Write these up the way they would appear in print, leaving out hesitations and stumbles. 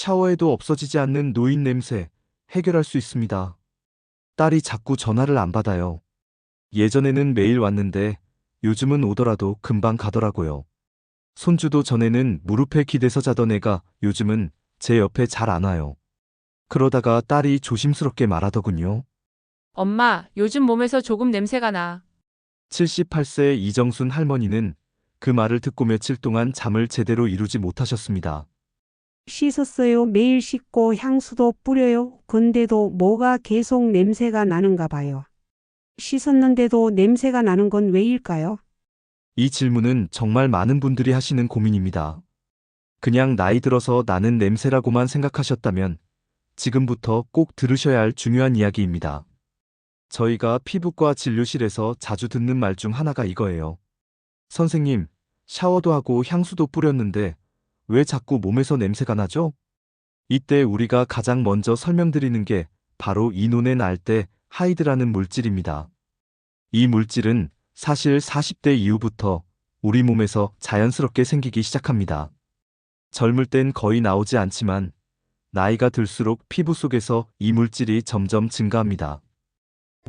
샤워해도 없어지지 않는 노인 냄새 해결할 수 있습니다. 딸이 자꾸 전화를 안 받아요. 예전에는 매일 왔는데 요즘은 오더라도 금방 가더라고요. 손주도 전에는 무릎에 기대서 자던 애가 요즘은 제 옆에 잘 안 와요. 그러다가 딸이 조심스럽게 말하더군요. 엄마, 요즘 몸에서 조금 냄새가 나. 78세 이정순 할머니는 그 말을 듣고 며칠 동안 잠을 제대로 이루지 못하셨습니다. 씻었어요. 매일 씻고 향수도 뿌려요. 근데도 뭐가 계속 냄새가 나는가 봐요. 씻었는데도 냄새가 나는 건 왜일까요? 이 질문은 정말 많은 분들이 하시는 고민입니다. 그냥 나이 들어서 나는 냄새라고만 생각하셨다면 지금부터 꼭 들으셔야 할 중요한 이야기입니다. 저희가 피부과 진료실에서 자주 듣는 말 중 하나가 이거예요. 선생님, 샤워도 하고 향수도 뿌렸는데 왜 자꾸 몸에서 냄새가 나죠? 이때 우리가 가장 먼저 설명드리는 게 바로 이논엔 알데하이드라는 물질입니다. 이 물질은 사실 40대 이후부터 우리 몸에서 자연스럽게 생기기 시작합니다. 젊을 땐 거의 나오지 않지만 나이가 들수록 피부 속에서 이 물질이 점점 증가합니다.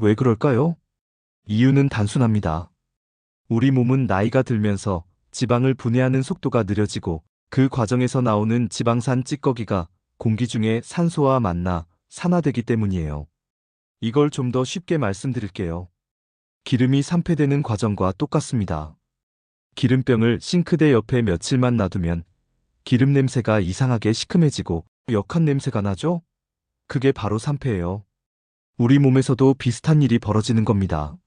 왜 그럴까요? 이유는 단순합니다. 우리 몸은 나이가 들면서 지방을 분해하는 속도가 느려지고 그 과정에서 나오는 지방산 찌꺼기가 공기 중에 산소와 만나 산화되기 때문이에요. 이걸 좀 더 쉽게 말씀드릴게요. 기름이 산패되는 과정과 똑같습니다. 기름병을 싱크대 옆에 며칠만 놔두면 기름 냄새가 이상하게 시큼해지고 역한 냄새가 나죠? 그게 바로 산패예요. 우리 몸에서도 비슷한 일이 벌어지는 겁니다.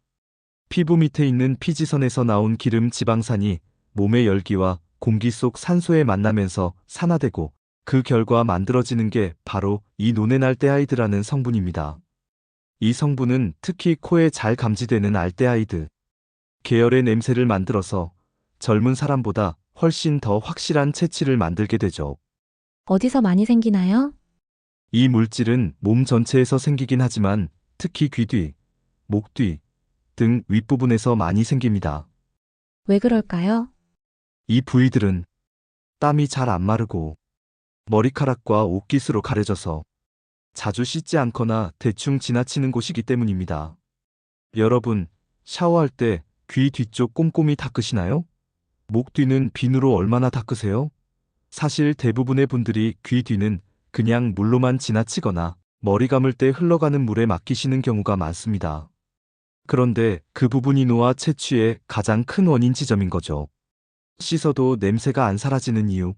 피부 밑에 있는 피지선에서 나온 기름 지방산이 몸의 열기와 공기 속 산소에 만나면서 산화되고 그 결과 만들어지는 게 바로 이 노넨알데하이드라는 성분입니다. 이 성분은 특히 코에 잘 감지되는 알데하이드 계열의 냄새를 만들어서 젊은 사람보다 훨씬 더 확실한 체취를 만들게 되죠. 어디서 많이 생기나요? 이 물질은 몸 전체에서 생기긴 하지만 특히 귀 뒤, 목 뒤 등 윗부분에서 많이 생깁니다. 왜 그럴까요? 이 부위들은 땀이 잘 안 마르고 머리카락과 옷깃으로 가려져서 자주 씻지 않거나 대충 지나치는 곳이기 때문입니다. 여러분, 샤워할 때 귀 뒤쪽 꼼꼼히 닦으시나요? 목 뒤는 비누로 얼마나 닦으세요? 사실 대부분의 분들이 귀 뒤는 그냥 물로만 지나치거나 머리 감을 때 흘러가는 물에 맡기시는 경우가 많습니다. 그런데 그 부분이 노화 채취의 가장 큰 원인 지점인 거죠. 씻어도 냄새가 안 사라지는 이유.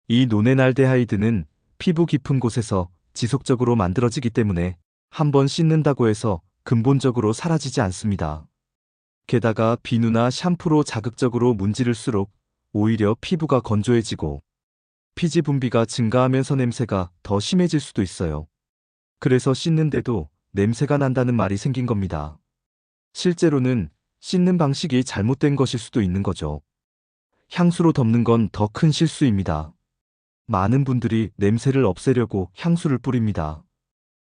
이 노넨알데하이드는 피부 깊은 곳에서 지속적으로 만들어지기 때문에 한번 씻는다고 해서 근본적으로 사라지지 않습니다. 게다가 비누나 샴푸로 자극적으로 문지를수록 오히려 피부가 건조해지고 피지 분비가 증가하면서 냄새가 더 심해질 수도 있어요. 그래서 씻는데도 냄새가 난다는 말이 생긴 겁니다. 실제로는 씻는 방식이 잘못된 것일 수도 있는 거죠. 향수로 덮는 건 더 큰 실수입니다. 많은 분들이 냄새를 없애려고 향수를 뿌립니다.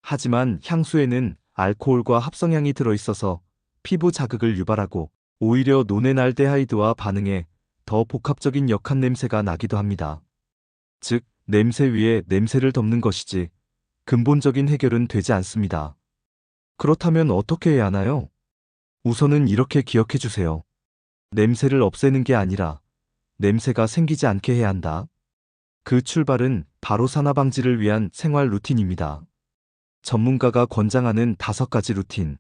하지만 향수에는 알코올과 합성향이 들어있어서 피부 자극을 유발하고 오히려 노넨알데하이드와 반응해 더 복합적인 역한 냄새가 나기도 합니다. 즉, 냄새 위에 냄새를 덮는 것이지 근본적인 해결은 되지 않습니다. 그렇다면 어떻게 해야 하나요? 우선은 이렇게 기억해 주세요. 냄새를 없애는 게 아니라 냄새가 생기지 않게 해야 한다. 그 출발은 바로 산화 방지를 위한 생활 루틴입니다. 전문가가 권장하는 5가지 루틴.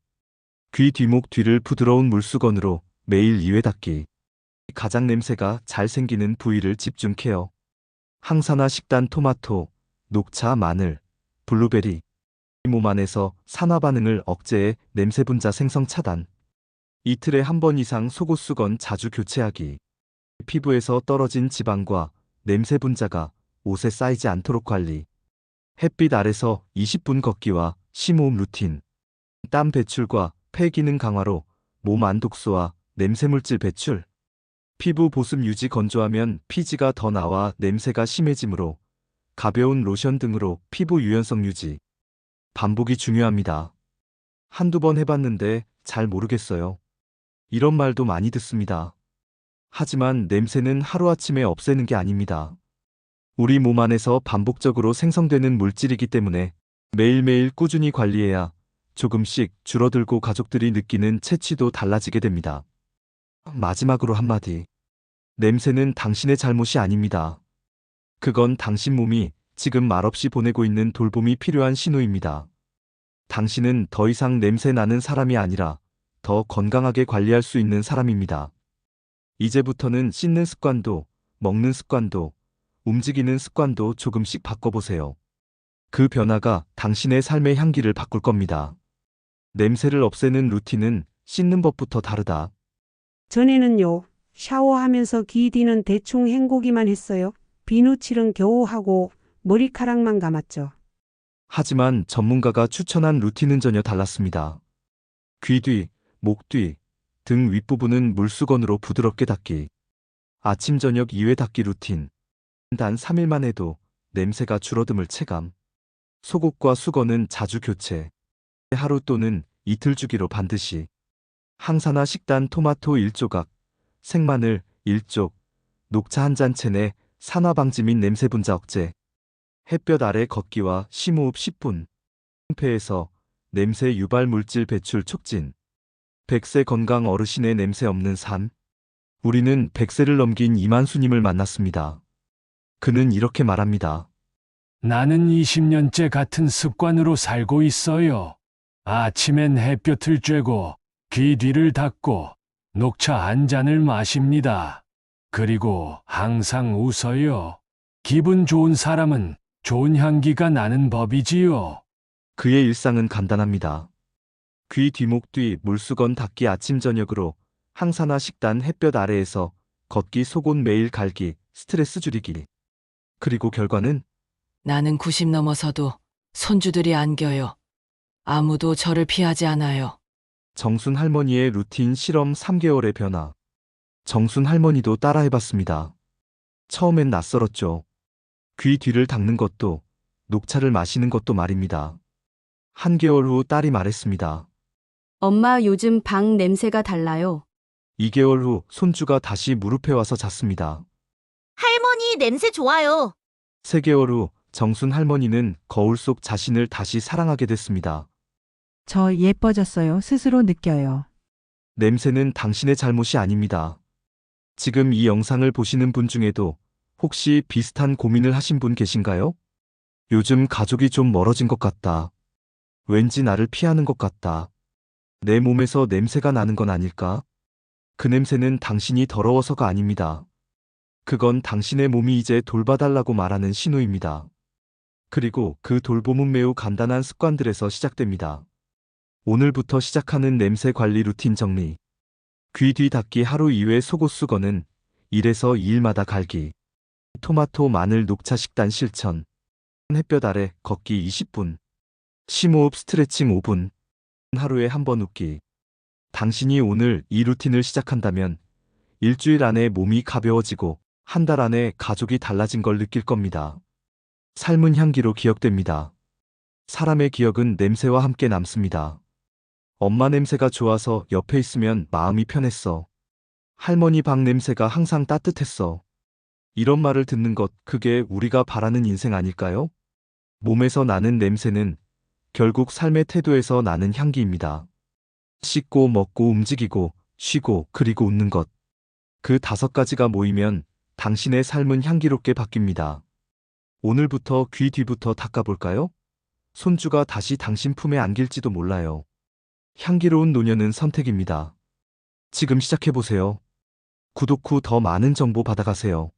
귀 뒷목 뒤를 부드러운 물수건으로 매일 2회 닦기. 가장 냄새가 잘 생기는 부위를 집중 케어. 항산화 식단 토마토, 녹차 마늘, 블루베리. 몸 안에서 산화 반응을 억제해 냄새 분자 생성 차단. 이틀에 한 번 이상 속옷 수건 자주 교체하기. 피부에서 떨어진 지방과 냄새 분자가 옷에 쌓이지 않도록 관리. 햇빛 아래서 20분 걷기와 심호흡 루틴. 땀 배출과 폐 기능 강화로 몸 안 독소와 냄새 물질 배출. 피부 보습 유지 건조하면 피지가 더 나와 냄새가 심해지므로 가벼운 로션 등으로 피부 유연성 유지. 반복이 중요합니다. 한두 번 해봤는데 잘 모르겠어요. 이런 말도 많이 듣습니다. 하지만 냄새는 하루아침에 없애는 게 아닙니다. 우리 몸 안에서 반복적으로 생성되는 물질이기 때문에 매일매일 꾸준히 관리해야 조금씩 줄어들고 가족들이 느끼는 채취도 달라지게 됩니다. 마지막으로 한마디. 냄새는 당신의 잘못이 아닙니다. 그건 당신 몸이 지금 말없이 보내고 있는 돌봄이 필요한 신호입니다. 당신은 더 이상 냄새 나는 사람이 아니라 더 건강하게 관리할 수 있는 사람입니다. 이제부터는 씻는 습관도, 먹는 습관도, 움직이는 습관도 조금씩 바꿔보세요. 그 변화가 당신의 삶의 향기를 바꿀 겁니다. 냄새를 없애는 루틴은 씻는 법부터 다르다. 전에는요, 샤워하면서 귀뒤는 대충 헹구기만 했어요. 비누칠은 겨우 하고 머리카락만 감았죠. 하지만 전문가가 추천한 루틴은 전혀 달랐습니다. 귀 뒤, 목 뒤, 등 윗부분은 물수건으로 부드럽게 닦기. 아침 저녁 2회 닦기 루틴. 단 3일만 해도 냄새가 줄어듦을 체감. 속옷과 수건은 자주 교체. 하루 또는 이틀 주기로 반드시. 항산화 식단 토마토 1조각, 생마늘 1쪽, 녹차 한 잔 체내 산화 방지 및 냄새 분자 억제. 햇볕 아래 걷기와 심호흡 10분. 폐에서 냄새 유발 물질 배출 촉진. 100세 건강 어르신의 냄새 없는 삶. 우리는 100세를 넘긴 이만수님을 만났습니다. 그는 이렇게 말합니다. 나는 20년째 같은 습관으로 살고 있어요. 아침엔 햇볕을 쬐고 귀 뒤를 닦고 녹차 한 잔을 마십니다. 그리고 항상 웃어요. 기분 좋은 사람은 좋은 향기가 나는 법이지요. 그의 일상은 간단합니다. 귀 뒤목 뒤 물수건 닦기 아침 저녁으로 항산화 식단 햇볕 아래에서 걷기 속옷 매일 갈기 스트레스 줄이기. 그리고 결과는 나는 90 넘어서도 손주들이 안겨요. 아무도 저를 피하지 않아요. 정순 할머니의 루틴 실험 3개월의 변화. 정순 할머니도 따라해봤습니다. 처음엔 낯설었죠. 귀 뒤를 닦는 것도 녹차를 마시는 것도 말입니다. 한개월 후 딸이 말했습니다. 엄마 요즘 방 냄새가 달라요. 2개월 후 손주가 다시 무릎에 와서 잤습니다. 할머니 냄새 좋아요. 3개월 후 정순 할머니는 거울 속 자신을 다시 사랑하게 됐습니다. 저 예뻐졌어요. 스스로 느껴요. 냄새는 당신의 잘못이 아닙니다. 지금 이 영상을 보시는 분 중에도 혹시 비슷한 고민을 하신 분 계신가요? 요즘 가족이 좀 멀어진 것 같다. 왠지 나를 피하는 것 같다. 내 몸에서 냄새가 나는 건 아닐까? 그 냄새는 당신이 더러워서가 아닙니다. 그건 당신의 몸이 이제 돌봐달라고 말하는 신호입니다. 그리고 그 돌봄은 매우 간단한 습관들에서 시작됩니다. 오늘부터 시작하는 냄새 관리 루틴 정리. 귀 뒤 닦기 하루 2회 속옷 수건은 1에서 2일마다 갈기. 토마토 마늘 녹차 식단 실천. 햇볕 아래 걷기 20분. 심호흡 스트레칭 5분. 하루에 한 번 웃기. 당신이 오늘 이 루틴을 시작한다면 일주일 안에 몸이 가벼워지고 한 달 안에 가족이 달라진 걸 느낄 겁니다. 삶은 향기로 기억됩니다. 사람의 기억은 냄새와 함께 남습니다. 엄마 냄새가 좋아서 옆에 있으면 마음이 편했어. 할머니 방 냄새가 항상 따뜻했어. 이런 말을 듣는 것, 그게 우리가 바라는 인생 아닐까요? 몸에서 나는 냄새는 결국 삶의 태도에서 나는 향기입니다. 씻고 먹고 움직이고 쉬고 그리고 웃는 것. 그 5가지가 모이면 당신의 삶은 향기롭게 바뀝니다. 오늘부터 귀 뒤부터 닦아볼까요? 손주가 다시 당신 품에 안길지도 몰라요. 향기로운 노년은 선택입니다. 지금 시작해보세요. 구독 후 더 많은 정보 받아가세요.